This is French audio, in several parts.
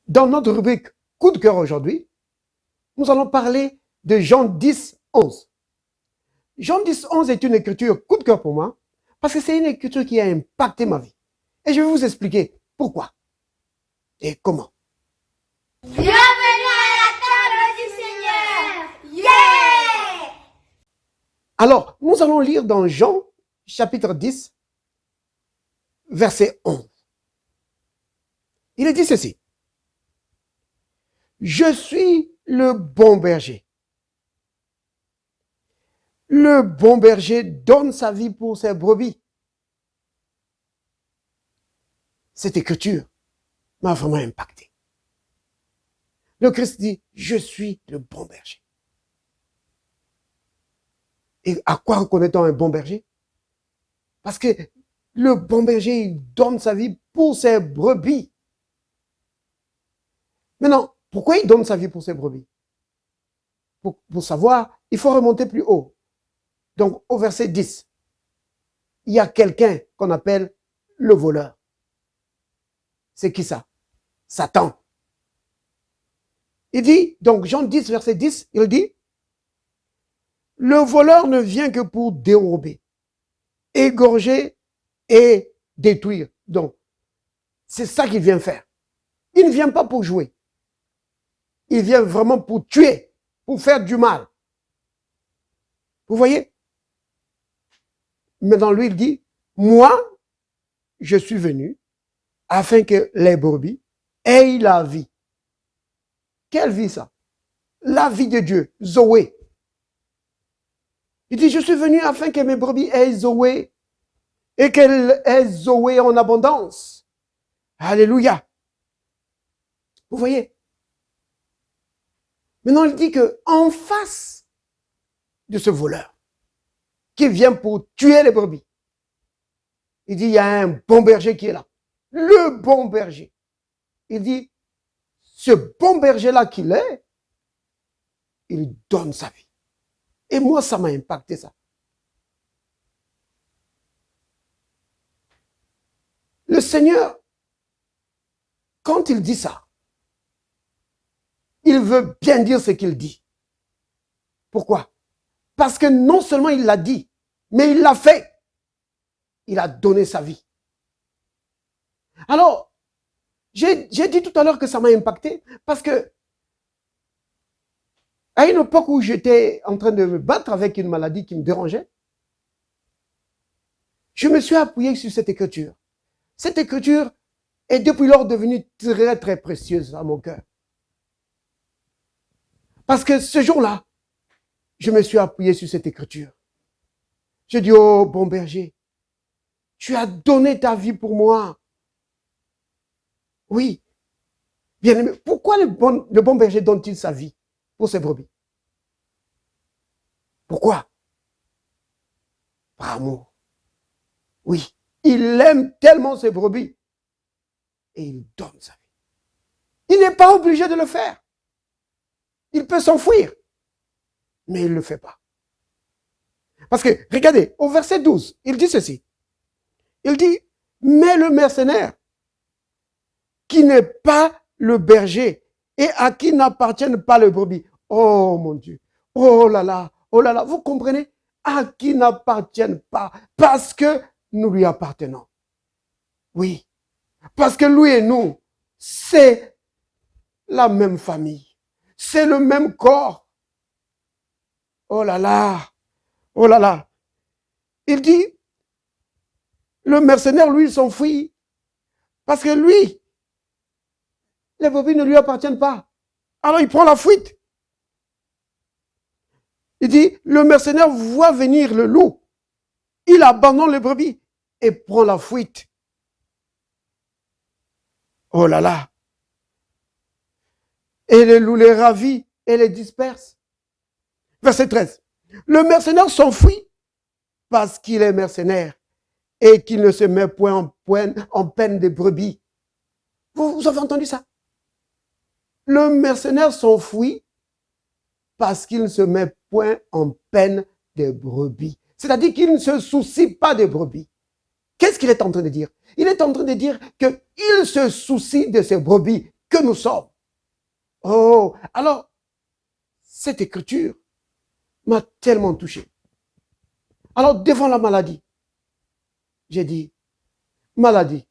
Dans notre rubrique Coup de cœur aujourd'hui, nous allons parler de Jean 10, 11. Jean 10, 11 est une écriture coup de cœur pour moi parce que c'est une écriture qui a impacté ma vie. Et je vais vous expliquer pourquoi et comment. Bienvenue à la table du Seigneur. Yeah! Alors, nous allons lire dans Jean, chapitre 10, verset 11. Il est dit ceci. Je suis le bon berger. Le bon berger donne sa vie pour ses brebis. Cette écriture m'a vraiment impacté. Le Christ dit, je suis le bon berger. Et à quoi reconnaît-on un bon berger? Parce que le bon berger, il donne sa vie pour ses brebis. Maintenant, pourquoi il donne sa vie pour ses brebis? Pour savoir, il faut remonter plus haut. Donc, au verset 10, il y a quelqu'un qu'on appelle le voleur. C'est qui ça? Satan. Il dit, donc Jean 10, verset 10, il dit, le voleur ne vient que pour dérober, égorger et détruire. Donc, c'est ça qu'il vient faire. Il ne vient pas pour jouer. Il vient vraiment pour tuer, pour faire du mal. Vous voyez? Maintenant, lui, il dit, moi, je suis venu afin que les brebis aient la vie. Quelle vie ça? La vie de Dieu, Zoé. Il dit, je suis venu afin que mes brebis aient Zoé et qu'elles aient Zoé en abondance. Alléluia. Vous voyez? Maintenant, il dit que en face de ce voleur qui vient pour tuer les brebis, il dit, il y a un bon berger qui est là. Le bon berger. Il dit, ce bon berger-là qu'il est, il donne sa vie. Et moi, ça m'a impacté ça. Le Seigneur, quand il dit ça, il veut bien dire ce qu'il dit. Pourquoi? Parce que non seulement il l'a dit, mais il l'a fait. Il a donné sa vie. Alors, j'ai dit tout à l'heure que ça m'a impacté parce que à une époque où j'étais en train de me battre avec une maladie qui me dérangeait, je me suis appuyé sur cette écriture. Cette écriture est depuis lors devenue très, très précieuse à mon cœur. Parce que ce jour-là, je me suis appuyé sur cette écriture. Je dis, oh bon berger, tu as donné ta vie pour moi. Oui. Bien aimé, pourquoi le bon berger donne-t-il sa vie pour ses brebis? Pourquoi? Par amour. Oui. Il aime tellement ses brebis et il donne sa vie. Il n'est pas obligé de le faire. Il peut s'enfuir, mais il ne le fait pas. Parce que, regardez, au verset 12, il dit ceci. Il dit, mais le mercenaire qui n'est pas le berger et à qui n'appartiennent pas les brebis. Oh mon Dieu, oh là là, vous comprenez? À qui n'appartiennent pas, parce que nous lui appartenons. Oui, parce que lui et nous, c'est la même famille, c'est le même corps. Oh là là, oh là là. Il dit, le mercenaire, lui, il s'enfuit, parce que lui, les brebis ne lui appartiennent pas. Alors il prend la fuite. Il dit, le mercenaire voit venir le loup. Il abandonne les brebis et prend la fuite. Oh là là. Et le loup les ravit et les disperse. Verset 13. Le mercenaire s'enfuit parce qu'il est mercenaire et qu'il ne se met point en peine des brebis. Vous avez entendu ça? Le mercenaire s'enfuit parce qu'il ne se met point en peine des brebis. C'est-à-dire qu'il ne se soucie pas des brebis. Qu'est-ce qu'il est en train de dire? Il est en train de dire qu'il se soucie de ses brebis que nous sommes. Oh, alors, cette écriture m'a tellement touché. Alors, devant la maladie, j'ai dit, maladie,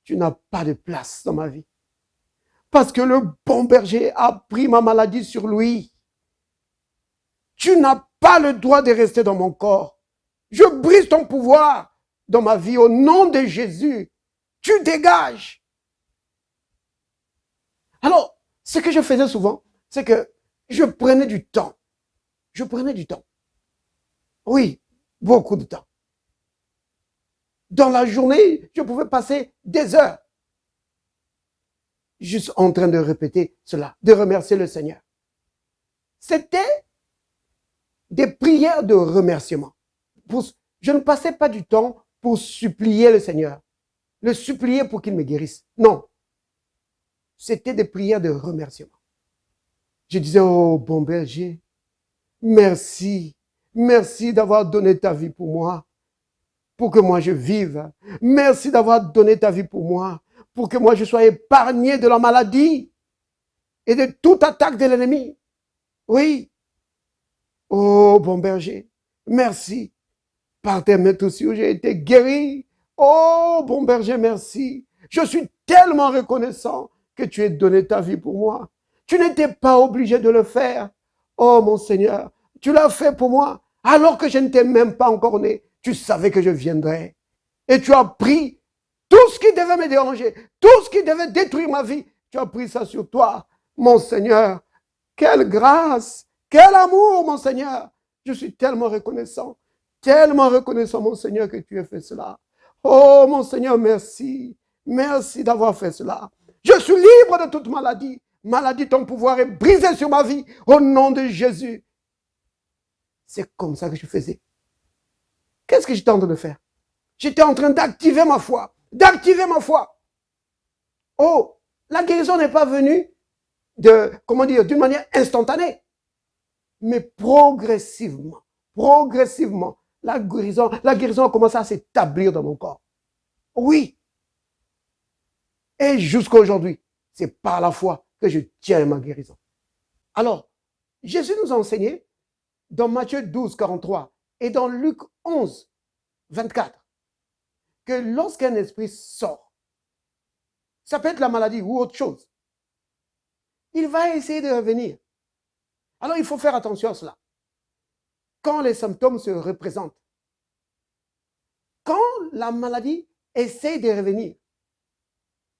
tu n'as pas de place dans ma vie. Parce que le bon berger a pris ma maladie sur lui. Tu n'as pas le droit de rester dans mon corps. Je brise ton pouvoir dans ma vie au nom de Jésus. Tu dégages. Alors, ce que je faisais souvent, c'est que je prenais du temps. Je prenais du temps. Oui, beaucoup de temps. Dans la journée, je pouvais passer des heures juste en train de répéter cela, de remercier le Seigneur. C'était des prières de remerciement. Je ne passais pas du temps pour supplier le Seigneur, le supplier pour qu'il me guérisse. Non. C'était des prières de remerciement. Je disais, oh bon berger, merci, merci d'avoir donné ta vie pour moi, pour que moi je vive. Merci d'avoir donné ta vie pour moi, pour que moi je sois épargné de la maladie et de toute attaque de l'ennemi. Oui. Oh bon berger, merci. Par tes maîtres j'ai été guéri. Oh bon berger, merci. Je suis tellement reconnaissant que tu aies donné ta vie pour moi. Tu n'étais pas obligé de le faire. Oh mon Seigneur, tu l'as fait pour moi alors que je ne t'ai même pas encore né. Tu savais que je viendrais. Et tu as pris tout ce qui devait me déranger, tout ce qui devait détruire ma vie. Tu as pris ça sur toi, mon Seigneur. Quelle grâce, quel amour, mon Seigneur. Je suis tellement reconnaissant, mon Seigneur, que tu aies fait cela. Oh, mon Seigneur, merci. Merci d'avoir fait cela. Je suis libre de toute maladie. Maladie, ton pouvoir est brisé sur ma vie au nom de Jésus. C'est comme ça que je faisais. Qu'est-ce que j'étais en train de faire? J'étais en train d'activer ma foi. D'activer ma foi. Oh, la guérison n'est pas venue d'une manière instantanée. Mais progressivement, la guérison a commencé à s'établir dans mon corps. Oui. Et jusqu'à aujourd'hui, c'est par la foi que je tiens ma guérison. Alors, Jésus nous a enseigné dans Matthieu 12, 43 et dans Luc 11, 24, que lorsqu'un esprit sort, ça peut être la maladie ou autre chose, il va essayer de revenir. Alors, il faut faire attention à cela. Quand les symptômes se représentent, quand la maladie essaie de revenir,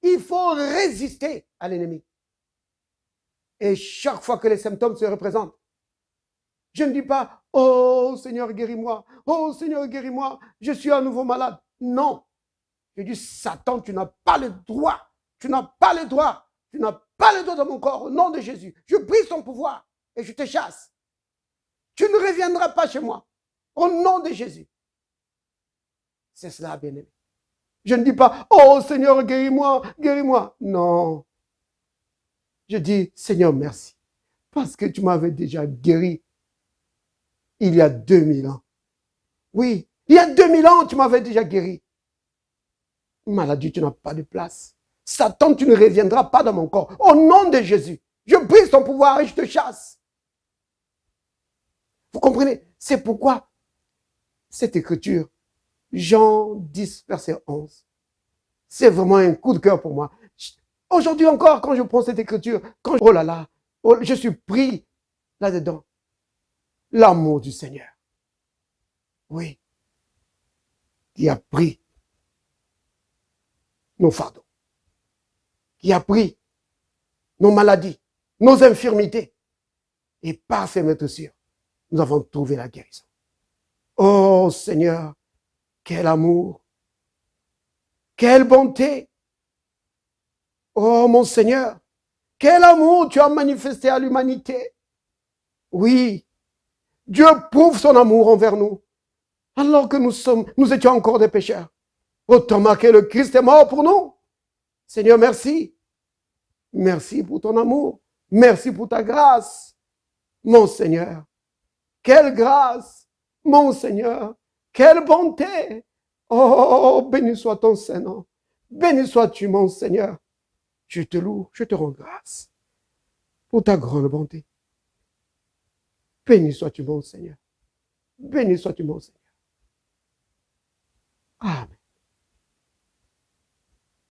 il faut résister à l'ennemi. Et chaque fois que les symptômes se représentent, je ne dis pas, oh Seigneur, guéris-moi, oh Seigneur, guéris-moi, je suis à nouveau malade. Non. Je dis, Satan, tu n'as pas le droit, tu n'as pas le droit dans mon corps, au nom de Jésus. Je brise ton pouvoir et je te chasse. Tu ne reviendras pas chez moi, au nom de Jésus. C'est cela, bien-aimé. Je ne dis pas, oh Seigneur, guéris-moi, guéris-moi. Non. Je dis, Seigneur, merci, parce que tu m'avais déjà guéri il y a 2000 ans. Oui, il y a 2000 ans, tu m'avais déjà guéri. Maladie, tu n'as pas de place. Satan, tu ne reviendras pas dans mon corps. Au nom de Jésus, je brise ton pouvoir et je te chasse. Vous comprenez? C'est pourquoi cette écriture, Jean 10, verset 11, c'est vraiment un coup de cœur pour moi. Aujourd'hui encore, quand je prends cette écriture, oh là là, je suis pris là-dedans. L'amour du Seigneur. Oui. Qui a pris nos fardeaux. Qui a pris nos maladies, nos infirmités. Et par ses maîtres-sûrs, nous avons trouvé la guérison. Oh Seigneur, quel amour, quelle bonté. Oh mon Seigneur, quel amour tu as manifesté à l'humanité. Oui, Dieu prouve son amour envers nous, alors que nous étions encore des pécheurs. Autant marqué, le Christ est mort pour nous. Seigneur, merci. Merci pour ton amour. Merci pour ta grâce, mon Seigneur. Quelle grâce, mon Seigneur. Quelle bonté. Oh, béni soit ton Saint-Nom. Béni sois-tu, mon Seigneur. Je te loue, je te rends grâce pour ta grande bonté. Béni sois-tu, mon Seigneur. Béni sois-tu, mon Seigneur.